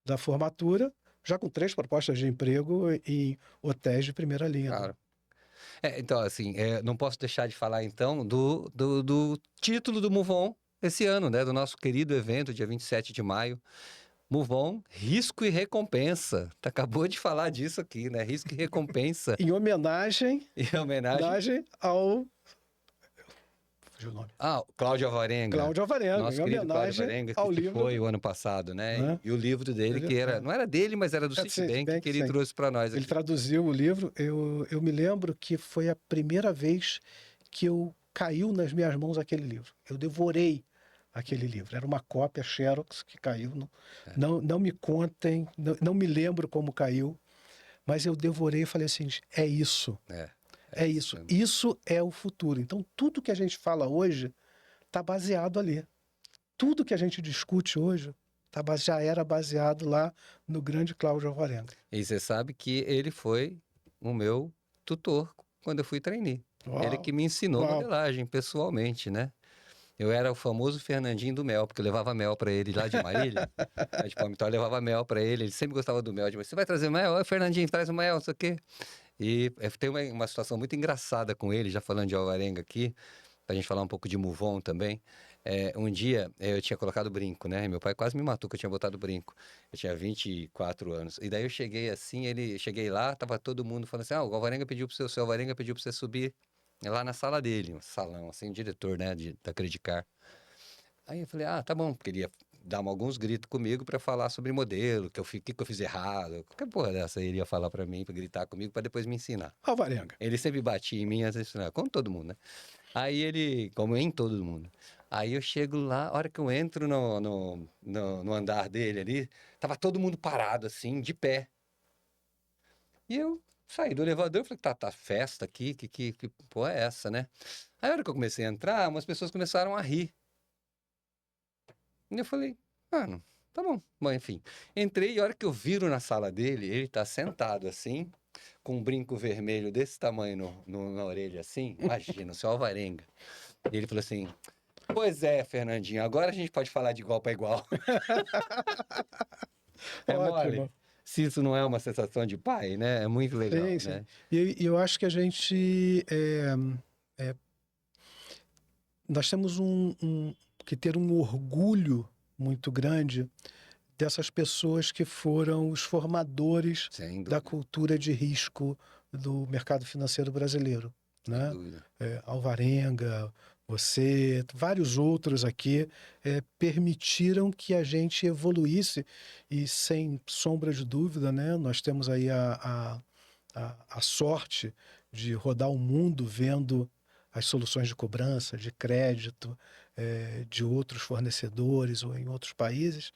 S3: da formatura já com 3 propostas de emprego em hotéis de primeira linha.
S1: Claro. Então, assim, não posso deixar de falar, então, do título do Move On esse ano, né? Do nosso querido evento, dia 27 de maio. Move On, risco e recompensa. Tu acabou de falar disso aqui, né? Risco e recompensa.
S3: Em homenagem ao... Fugiu o nome.
S1: Cláudio Alvarenga.
S3: Cláudio Alvarenga,
S1: nosso querido Cláudio Alvarenga, que foi o ano passado, né? E o livro dele, que não era dele, mas era do Citibank, que ele trouxe para nós aqui.
S3: Ele traduziu o livro. Eu me lembro que foi a primeira vez que caiu nas minhas mãos aquele livro. Eu devorei aquele livro. Era uma cópia Xerox que caiu. Não me contem, não me lembro como caiu, mas eu devorei e falei assim, é isso. É isso. Isso é o futuro. Então, tudo que a gente fala hoje está baseado ali. Tudo que a gente discute hoje já era baseado lá no grande Cláudio Alvarenga.
S1: E você sabe que ele foi o meu tutor quando eu fui trainee.
S3: Uau.
S1: Ele que me ensinou modelagem pessoalmente, né? Eu era o famoso Fernandinho do mel, porque eu levava mel para ele lá de Marília. Então eu levava mel para ele, ele sempre gostava do mel. Você vai trazer mel? Oi, Fernandinho, traz o mel, não sei o quê. E tem uma situação muito engraçada com ele, já falando de Alvarenga aqui, pra gente falar um pouco de Move On também. Um dia eu tinha colocado brinco, né? Meu pai quase me matou que eu tinha botado brinco. Eu tinha 24 anos. E daí eu cheguei assim, cheguei lá, tava todo mundo falando assim: o Alvarenga pediu pro seu Alvarenga pediu pra você subir lá na sala dele, um salão, assim, o diretor, né, da Credicar. Aí eu falei, tá bom, queria dar alguns gritos comigo para falar sobre modelo, o que eu fiz errado, qualquer porra dessa ele ia falar para mim, para gritar comigo, para depois me ensinar.
S3: Alvarenga.
S1: Ele sempre batia em mim, às vezes, como todo mundo, né? Aí como em todo mundo. Aí eu chego lá, a hora que eu entro no andar dele ali, tava todo mundo parado, assim, de pé. E eu saí do elevador e falei, tá festa aqui, que porra é essa, né? Aí a hora que eu comecei a entrar, umas pessoas começaram a rir. E eu falei, mano, tá bom. Bom, enfim. Entrei e a hora que eu viro na sala dele, ele tá sentado assim, com um brinco vermelho desse tamanho na orelha, assim. Imagina, o seu Alvarenga. E ele falou assim, pois é, Fernandinho, agora a gente pode falar de igual para igual. É mole?
S3: Ótimo.
S1: Se isso não é uma sensação de pai, né? É muito legal,
S3: Sim, sim.
S1: né?
S3: E eu acho que a gente nós temos que ter um orgulho muito grande dessas pessoas que foram os formadores
S1: Sem
S3: da
S1: dúvida,
S3: cultura de risco do mercado financeiro brasileiro,
S1: sem
S3: né?
S1: dúvida.
S3: Alvarenga, você, vários outros aqui permitiram que a gente evoluísse e sem sombra de dúvida, né? Nós temos aí a sorte de rodar o mundo vendo as soluções de cobrança, de crédito, de outros fornecedores ou em outros países,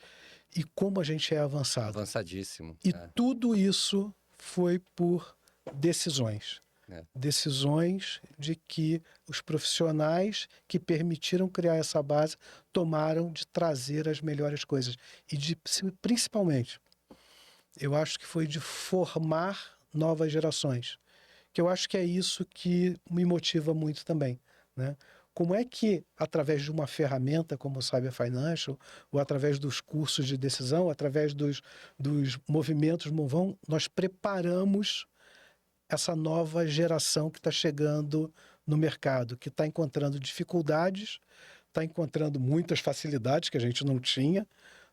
S3: e como a gente é avançado.
S1: Avançadíssimo.
S3: E tudo isso foi por decisões.
S1: É.
S3: Decisões de que os profissionais que permitiram criar essa base tomaram de trazer as melhores coisas. E principalmente, eu acho que foi de formar novas gerações. Que eu acho que é isso que me motiva muito também, né? Como é que, através de uma ferramenta como o Cyber Financial, ou através dos cursos de decisão, através dos movimentos Movão, nós preparamos essa nova geração que está chegando no mercado, que está encontrando dificuldades, está encontrando muitas facilidades que a gente não tinha,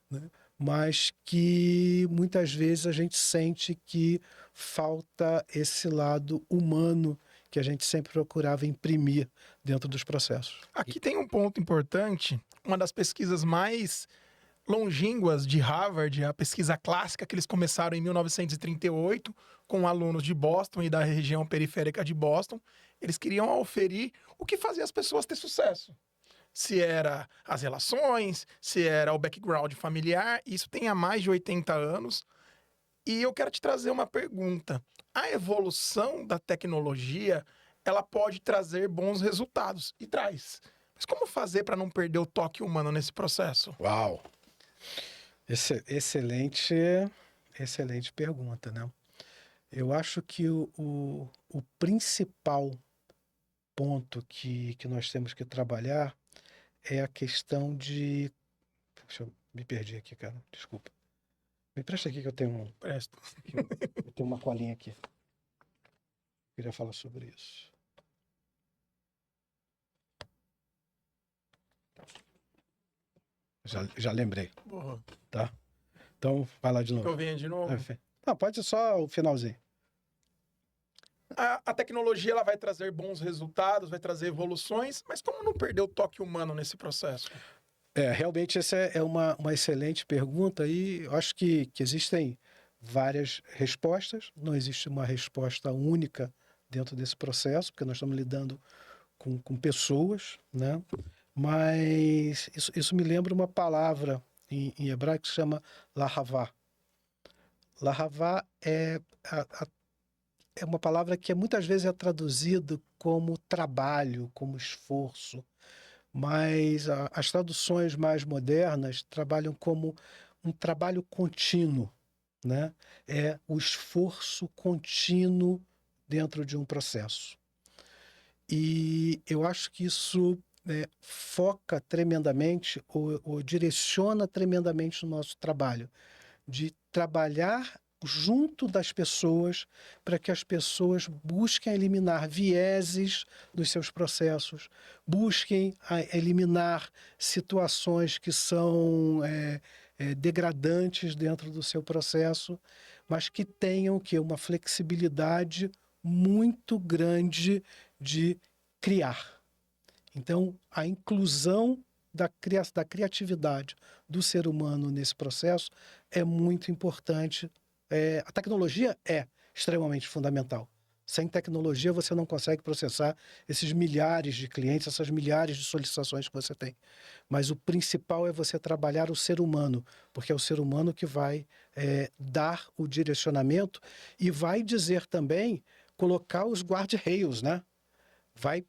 S3: né? Mas que muitas vezes a gente sente que falta esse lado humano que a gente sempre procurava imprimir dentro dos processos.
S2: Aqui tem um ponto importante, uma das pesquisas mais longínquas de Harvard, a pesquisa clássica que eles começaram em 1938 com alunos de Boston e da região periférica de Boston. Eles queriam auferir o que fazia as pessoas ter sucesso. Se era as relações, se era o background familiar, isso tem há mais de 80 anos. E eu quero te trazer uma pergunta. A evolução da tecnologia, ela pode trazer bons resultados, e traz. Mas como fazer para não perder o toque humano nesse processo?
S3: Uau! Excelente pergunta, né? Eu acho que o principal ponto que nós temos que trabalhar é a questão de... me perdi aqui, cara. Desculpa. Me presta aqui que eu tenho
S2: Presto.
S3: eu tenho uma colinha aqui. Queria falar sobre isso. Já lembrei,
S2: Boa.
S3: tá? Então, vai lá de
S2: Que eu
S3: novo.
S2: venha de novo.
S3: Não, pode ser só o finalzinho.
S2: A tecnologia ela vai trazer bons resultados, vai trazer evoluções, mas como não perder o toque humano nesse processo?
S3: Realmente essa é uma excelente pergunta e eu acho que existem várias respostas, não existe uma resposta única dentro desse processo, porque nós estamos lidando com pessoas, né? Mas isso me lembra uma palavra em hebraico que se chama lahavá. Lahavá é uma palavra que muitas vezes é traduzido como trabalho, como esforço, mas as traduções mais modernas trabalham como um trabalho contínuo, né? É o esforço contínuo dentro de um processo. E eu acho que isso foca tremendamente ou direciona tremendamente o nosso trabalho, de trabalhar junto das pessoas para que as pessoas busquem eliminar vieses dos seus processos, busquem eliminar situações que são degradantes dentro do seu processo, mas que tenham uma flexibilidade muito grande de criar. Então, a inclusão da criatividade do ser humano nesse processo é muito importante. A tecnologia é extremamente fundamental, Sem tecnologia, você não consegue processar esses milhares de clientes, essas milhares de solicitações que você tem. Mas o principal é você trabalhar o ser humano, porque é o ser humano que vai dar o direcionamento e vai dizer também, colocar os guardrails, né? Vai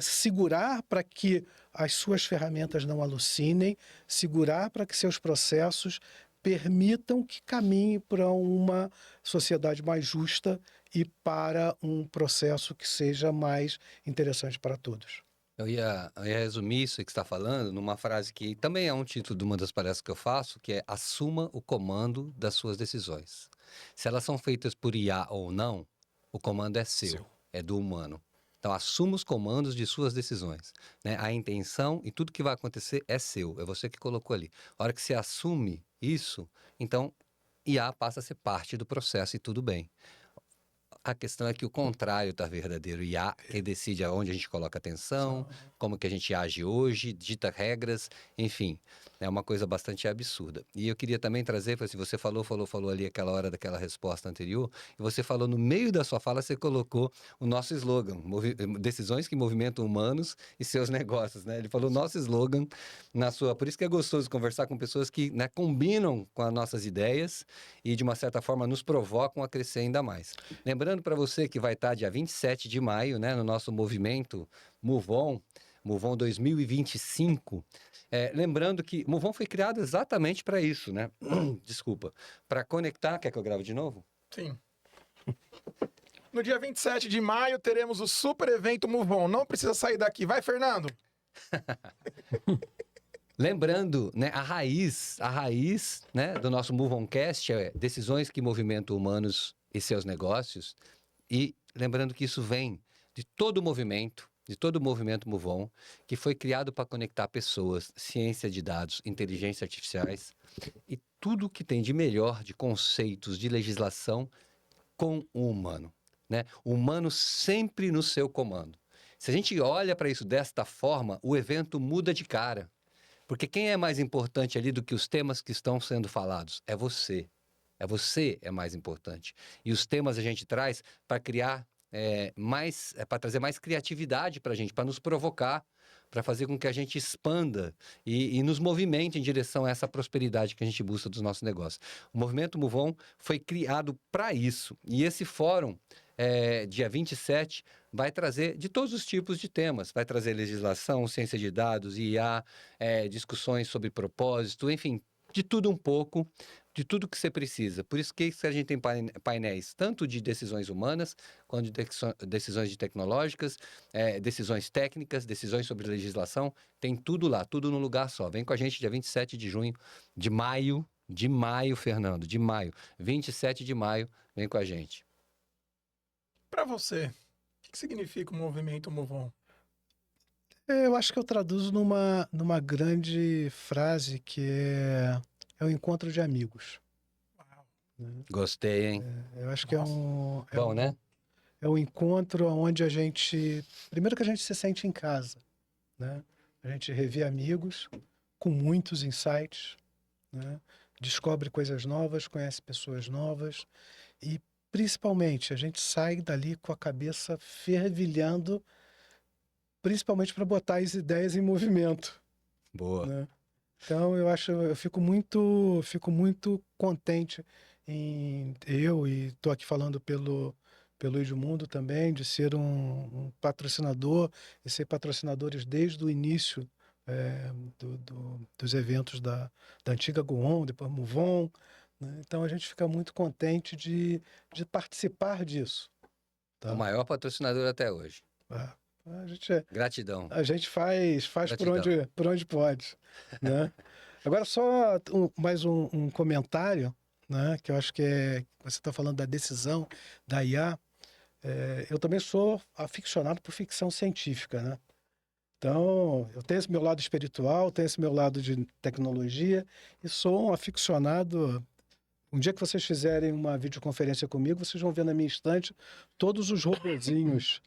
S3: segurar para que as suas ferramentas não alucinem, segurar para que seus processos permitam que caminhe para uma sociedade mais justa e para um processo que seja mais interessante para todos.
S1: Eu ia resumir isso aí que você está falando numa frase que também é um título de uma das palestras que eu faço, que é: assuma o comando das suas decisões. Se elas são feitas por IA ou não, o comando é seu, é do humano. Então, assuma os comandos de suas decisões, né? A intenção e tudo que vai acontecer é seu, é você que colocou ali. A hora que você assume isso, então IA passa a ser parte do processo e tudo bem. A questão é que o contrário está verdadeiro. IA que decide aonde a gente coloca atenção, como que a gente age hoje, dita regras, enfim. É uma coisa bastante absurda. E eu queria também trazer, assim, você falou ali aquela hora daquela resposta anterior, e você falou no meio da sua fala, você colocou o nosso slogan, decisões que movimentam humanos e seus negócios, né? Ele falou o nosso slogan na sua... Por isso que é gostoso conversar com pessoas que, né, combinam com as nossas ideias e, de uma certa forma, nos provocam a crescer ainda mais. Lembrando para você que vai estar dia 27 de maio, né, no nosso movimento Move On 2025. Lembrando que Move On foi criado exatamente para isso, né? Desculpa. Para conectar... Quer que eu grave de novo?
S2: Sim. No dia 27 de maio teremos o super evento Move On. Não precisa sair daqui. Vai, Fernando!
S1: Lembrando, né, a raiz, né, do nosso Move Oncast é decisões que movimentam humanos e seus negócios. E lembrando que isso vem de todo o movimento Move On, que foi criado para conectar pessoas, ciência de dados, inteligência artificiais e tudo que tem de melhor de conceitos de legislação com o humano, né? O humano sempre no seu comando. Se a gente olha para isso desta forma, o evento muda de cara. Porque quem é mais importante ali do que os temas que estão sendo falados? É você. É você é mais importante. E os temas a gente traz para criar para trazer mais criatividade para a gente, para nos provocar, para fazer com que a gente expanda e nos movimente em direção a essa prosperidade que a gente busca dos nossos negócios. O movimento Move On foi criado para isso. E esse fórum, dia 27, vai trazer de todos os tipos de temas. Vai trazer legislação, ciência de dados, IA, discussões sobre propósito, enfim, de tudo um pouco, de tudo que você precisa. Por isso que a gente tem painéis tanto de decisões humanas, quanto de decisões tecnológicas, decisões técnicas, decisões sobre legislação. Tem tudo lá, tudo num lugar só. Vem com a gente dia 27 de maio, Fernando, de maio. 27 de maio, vem com a gente.
S2: Para você, o que significa o movimento Move On?
S3: Eu acho que eu traduzo numa grande frase que é o encontro de amigos.
S2: Uau.
S1: Gostei, hein?
S3: Eu acho que
S1: Bom, né?
S3: É um encontro onde a gente... Primeiro que a gente se sente em casa, né? A gente revê amigos com muitos insights, né? Descobre coisas novas, conhece pessoas novas e, principalmente, a gente sai dali com a cabeça fervilhando, principalmente para botar as ideias em movimento.
S1: Boa.
S3: Né? Então, eu fico muito contente e estou aqui falando pelo Edmundo também, de ser um patrocinador e ser patrocinadores desde o início dos eventos da antiga Go On, depois Move On, né? Então, a gente fica muito contente de participar disso. Tá?
S1: O maior patrocinador até hoje.
S3: Gratidão.
S1: Gratidão.
S3: A gente faz por onde pode, né? Agora só mais um comentário, né? Que eu acho que você está falando da decisão da IA. Eu também sou aficionado por ficção científica, né? Então, eu tenho esse meu lado espiritual, tenho esse meu lado de tecnologia e sou um aficionado. Um dia que vocês fizerem uma videoconferência comigo, vocês vão ver na minha estante todos os robozinhos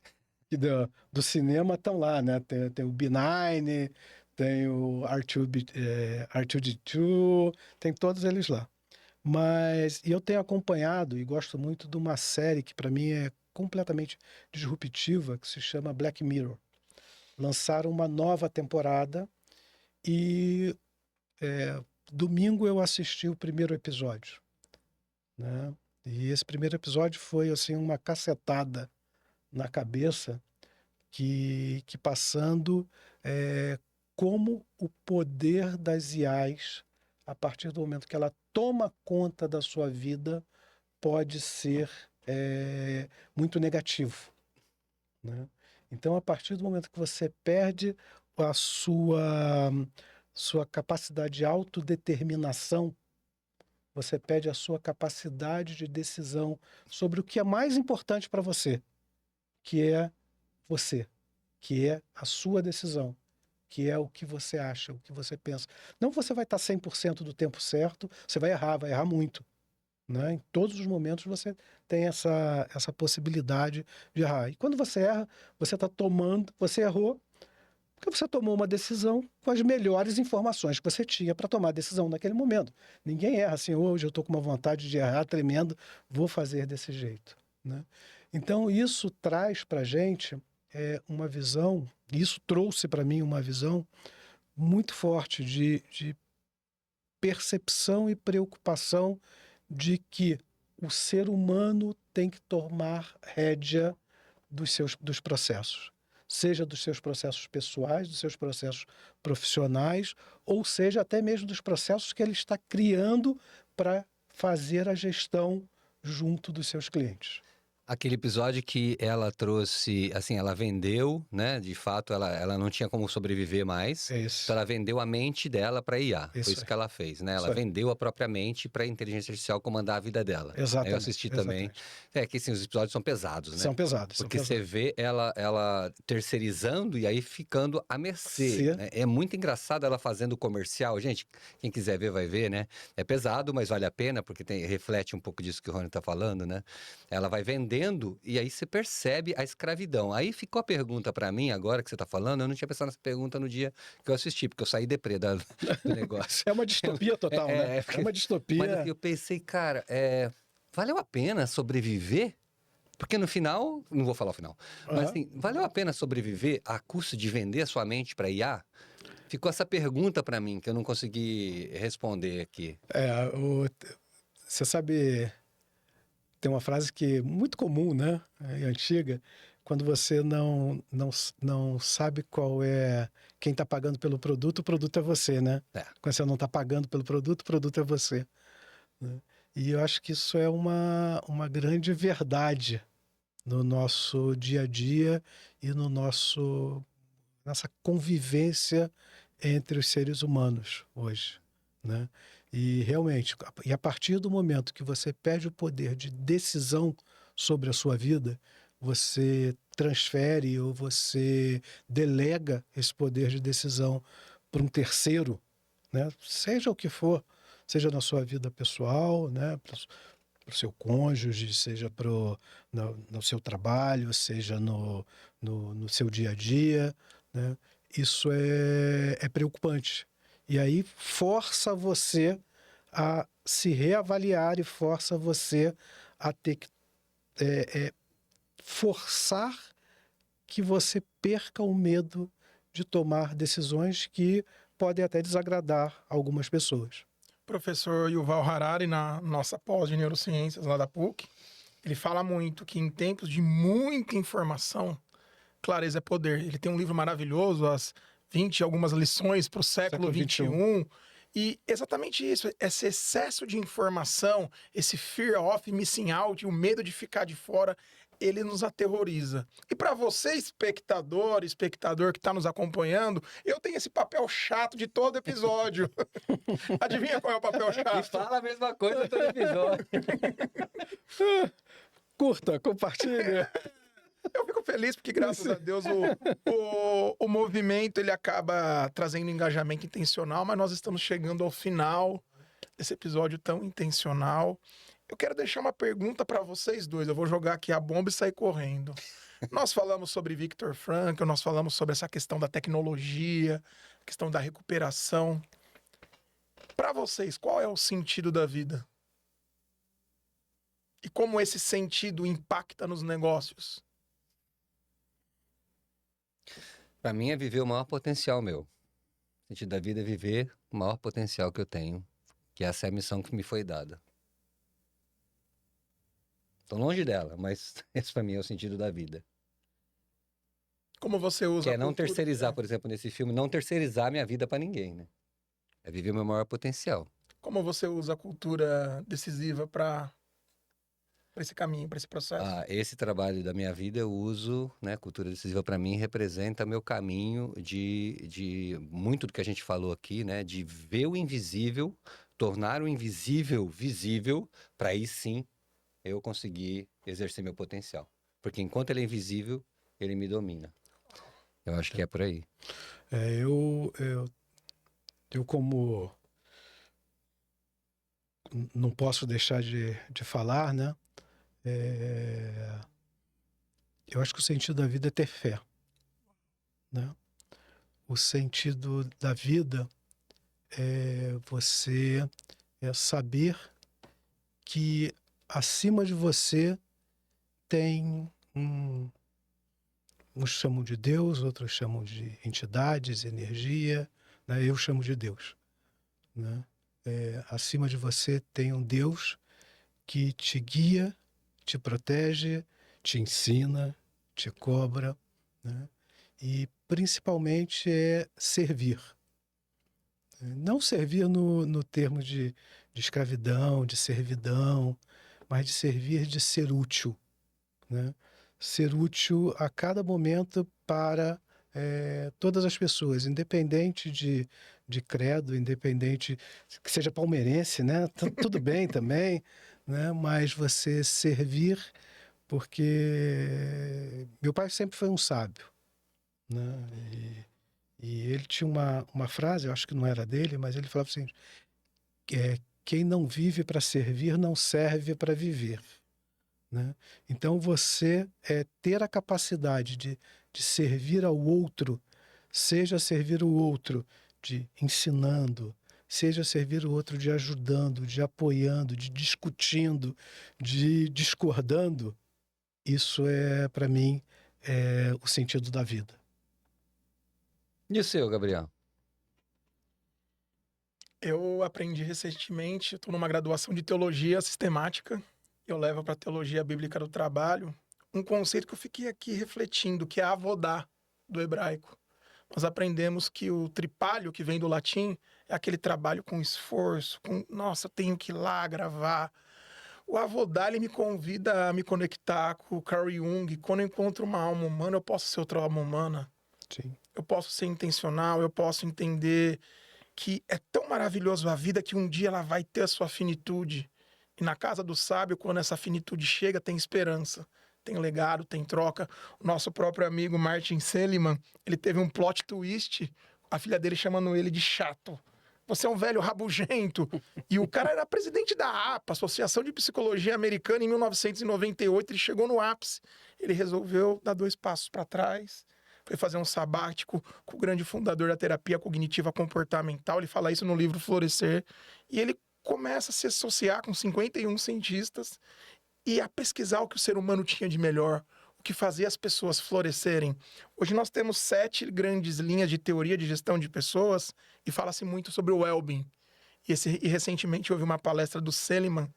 S3: do cinema estão lá, né? Tem o B9, tem o R2D2, tem todos eles lá. Mas eu tenho acompanhado e gosto muito de uma série que para mim é completamente disruptiva que se chama Black Mirror. Lançaram uma nova temporada e domingo eu assisti o primeiro episódio, né? E esse primeiro episódio foi assim uma cacetada na cabeça que passando como o poder das IAs, a partir do momento que ela toma conta da sua vida, pode ser muito negativo, né? Então, a partir do momento que você perde a sua capacidade de autodeterminação, você perde a sua capacidade de decisão sobre o que é mais importante para você, que é você, que é a sua decisão, que é o que você acha, o que você pensa. Não que você vai estar 100% do tempo certo, você vai errar muito, né? Em todos os momentos você tem essa possibilidade de errar. E quando você erra, você errou porque você tomou uma decisão com as melhores informações que você tinha para tomar a decisão naquele momento. Ninguém erra assim, hoje eu estou com uma vontade de errar tremendo, vou fazer desse jeito, né? Então isso traz para a gente uma visão, isso trouxe para mim uma visão muito forte de percepção e preocupação de que o ser humano tem que tomar rédea dos processos, seja dos seus processos pessoais, dos seus processos profissionais, ou seja até mesmo dos processos que ele está criando para fazer a gestão junto dos seus clientes.
S1: Aquele episódio que ela trouxe, assim, ela vendeu, né? De fato, ela não tinha como sobreviver mais.
S3: Isso.
S1: Então ela vendeu a mente dela para IA. Foi
S3: Isso
S1: isso
S3: aí.
S1: que ela fez, né?
S3: Isso
S1: Ela
S3: aí.
S1: vendeu a própria mente para a inteligência artificial comandar a vida dela.
S3: Exatamente.
S1: Eu assisti também. Que assim, os episódios são pesados, né?
S3: São pesados.
S1: Porque você vê ela terceirizando e aí ficando à mercê, né? É muito engraçado ela fazendo comercial. Gente, quem quiser ver vai ver, né? É pesado, mas vale a pena, porque reflete um pouco disso que o Rony tá falando, né? Ela vai vendendo e aí você percebe a escravidão. Aí ficou a pergunta para mim agora que você tá falando, eu não tinha pensado nessa pergunta no dia que eu assisti, porque eu saí deprê do negócio.
S3: É uma distopia total, né? É uma distopia.
S1: Mas assim, eu pensei, cara, valeu a pena sobreviver? Porque no final, não vou falar o final, mas assim, valeu a pena sobreviver a custo de vender a sua mente para IA? Ficou essa pergunta para mim que eu não consegui responder aqui.
S3: Você sabe, tem uma frase que é muito comum, né? É antiga, quando você não sabe qual é quem está pagando pelo produto, o produto é você, né? Quando você não está pagando pelo produto, o produto é você, né? E eu acho que isso é uma grande verdade no nosso dia a dia e nessa convivência entre os seres humanos hoje, né? E realmente, a partir do momento que você perde o poder de decisão sobre a sua vida, você transfere ou você delega esse poder de decisão para um terceiro, né? Seja o que for, seja na sua vida pessoal, né? Para o seu cônjuge, seja no seu trabalho, seja no seu dia a dia, né? Isso é preocupante. E aí força você a se reavaliar e força você a ter que forçar que você perca o medo de tomar decisões que podem até desagradar algumas pessoas.
S2: Professor Yuval Harari, na nossa pós de neurociências lá da PUC, ele fala muito que em tempos de muita informação, clareza é poder. Ele tem um livro maravilhoso, as 20 e algumas lições para o século XXI. E exatamente isso, esse excesso de informação, esse fear of missing out, o medo de ficar de fora, ele nos aterroriza. E para você, espectador que está nos acompanhando, eu tenho esse papel chato de todo episódio. Adivinha qual é o papel chato?
S1: E fala a mesma coisa todo episódio.
S3: Curta, compartilha.
S2: Eu fico feliz porque, graças a Deus, o movimento ele acaba trazendo engajamento intencional, mas nós estamos chegando ao final desse episódio tão intencional. Eu quero deixar uma pergunta para vocês dois. Eu vou jogar aqui a bomba e sair correndo. Nós falamos sobre Viktor Frankl, nós falamos sobre essa questão da tecnologia, questão da recuperação. Para vocês, qual é o sentido da vida? E como esse sentido impacta nos negócios?
S1: Para mim é viver o maior potencial meu. O sentido da vida é viver o maior potencial que eu tenho, que essa é a missão que me foi dada. Tô longe dela, mas esse para mim é o sentido da vida.
S2: Como você usa
S1: Que é
S2: a
S1: não
S2: cultura-
S1: terceirizar, por exemplo, nesse filme, não terceirizar minha vida para ninguém, né? É viver o meu maior potencial.
S2: Como você usa a cultura decisiva para esse caminho, para esse processo?
S1: Esse trabalho da minha vida eu uso, né? Cultura decisiva para mim representa meu caminho de muito do que a gente falou aqui, né? De ver o invisível, tornar o invisível visível, para aí sim eu conseguir exercer meu potencial. Porque enquanto ele é invisível, ele me domina. Eu acho que é por aí.
S3: Eu como não posso deixar de falar, né? Eu acho que o sentido da vida é ter fé, né? O sentido da vida é você saber que acima de você tem uns chamam de Deus, outros chamam de entidades, energia, né? Eu chamo de Deus, né? Acima de você tem um Deus que te guia, te protege, te ensina, te cobra, né? E principalmente é servir. Não servir no termo de escravidão, de servidão, mas de servir, de ser útil, né? Ser útil a cada momento para todas as pessoas, independente de credo, independente que seja palmeirense, né? Tudo bem também, né? Mas você servir, porque meu pai sempre foi um sábio, né? E ele tinha uma frase, eu acho que não era dele, mas ele falava assim, quem não vive para servir não serve para viver, né? Então você ter a capacidade de servir ao outro, seja servir o outro de ensinando, seja servir o outro de ajudando, de apoiando, de discutindo, de discordando, isso para mim, o sentido da vida.
S1: E o seu, Gabriel?
S2: Eu aprendi recentemente, estou numa graduação de teologia sistemática, eu levo para a teologia bíblica do trabalho um conceito que eu fiquei aqui refletindo, que é a avodá do hebraico. Nós aprendemos que o tripalho, que vem do latim, é aquele trabalho com esforço, nossa, eu tenho que ir lá gravar. O avodá, ele me convida a me conectar com o Carl Jung. Quando eu encontro uma alma humana, eu posso ser outra alma humana.
S3: Sim.
S2: Eu posso ser intencional, eu posso entender que é tão maravilhoso a vida que um dia ela vai ter a sua finitude. E na casa do sábio, quando essa finitude chega, tem esperança, tem legado, tem troca. O nosso próprio amigo Martin Seligman, ele teve um plot twist, a filha dele chamando ele de chato. Você é um velho rabugento. E o cara era presidente da APA, Associação de Psicologia Americana, em 1998. Ele chegou no ápice. Ele resolveu dar 2 passos para trás, foi fazer um sabático com o grande fundador da terapia cognitiva comportamental. Ele fala isso no livro Florescer. E ele começa a se associar com 51 cientistas e a pesquisar o que o ser humano tinha de melhor, o que fazia as pessoas florescerem. Hoje nós temos 7 grandes linhas de teoria de gestão de pessoas e fala-se muito sobre o well-being. E recentemente houve uma palestra do Seligman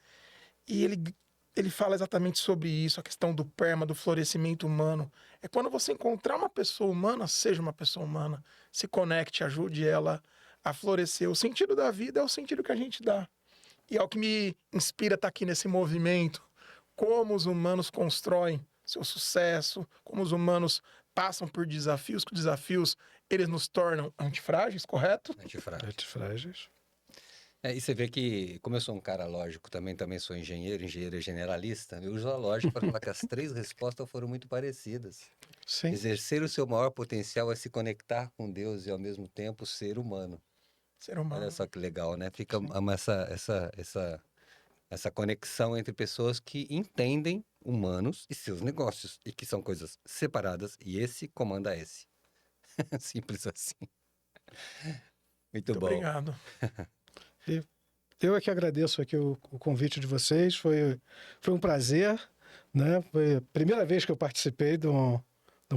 S2: e ele fala exatamente sobre isso, a questão do perma, do florescimento humano. É quando você encontrar uma pessoa humana, seja uma pessoa humana, se conecte, ajude ela a florescer. O sentido da vida é o sentido que a gente dá. E é o que me inspira estar aqui nesse movimento. Como os humanos constroem seu sucesso, como os humanos passam por desafios, que os desafios eles nos tornam antifrágeis, correto?
S3: Antifrágeis.
S1: E você vê que, como eu sou um cara lógico, também sou engenheiro generalista, eu uso a lógica para falar que as 3 respostas foram muito parecidas.
S3: Sim.
S1: Exercer o seu maior potencial é se conectar com Deus e, ao mesmo tempo, ser humano.
S2: Ser humano.
S1: Olha só que legal, né? Fica essa conexão entre pessoas que entendem humanos e seus negócios, e que são coisas separadas, e esse comanda esse. Simples assim. Muito bom.
S2: Obrigado.
S3: Eu é que agradeço aqui o convite de vocês. Foi um prazer, né? Foi a primeira vez que eu participei de um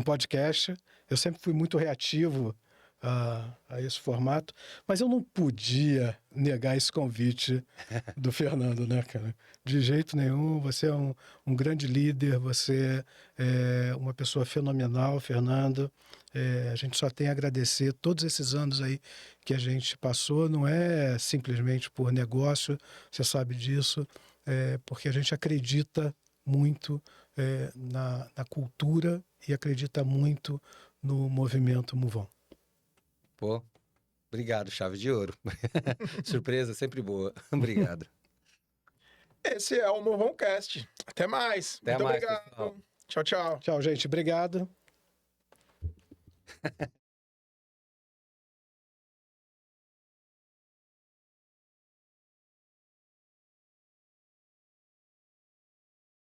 S3: podcast. Eu sempre fui muito reativo a esse formato, mas eu não podia negar esse convite do Fernando, né, cara? De jeito nenhum. Você é um grande líder, você é uma pessoa fenomenal, Fernando. A gente só tem a agradecer todos esses anos aí que a gente passou. Não é simplesmente por negócio, você sabe disso, porque a gente acredita muito na cultura e acredita muito no movimento Move On.
S1: Pô, obrigado, chave de ouro. Surpresa sempre boa. Obrigado.
S2: Esse é o Move On Cast. Até mais.
S1: Até
S2: Muito
S1: mais,
S2: obrigado.
S1: pessoal.
S2: Tchau, tchau.
S3: Tchau, gente. Obrigado.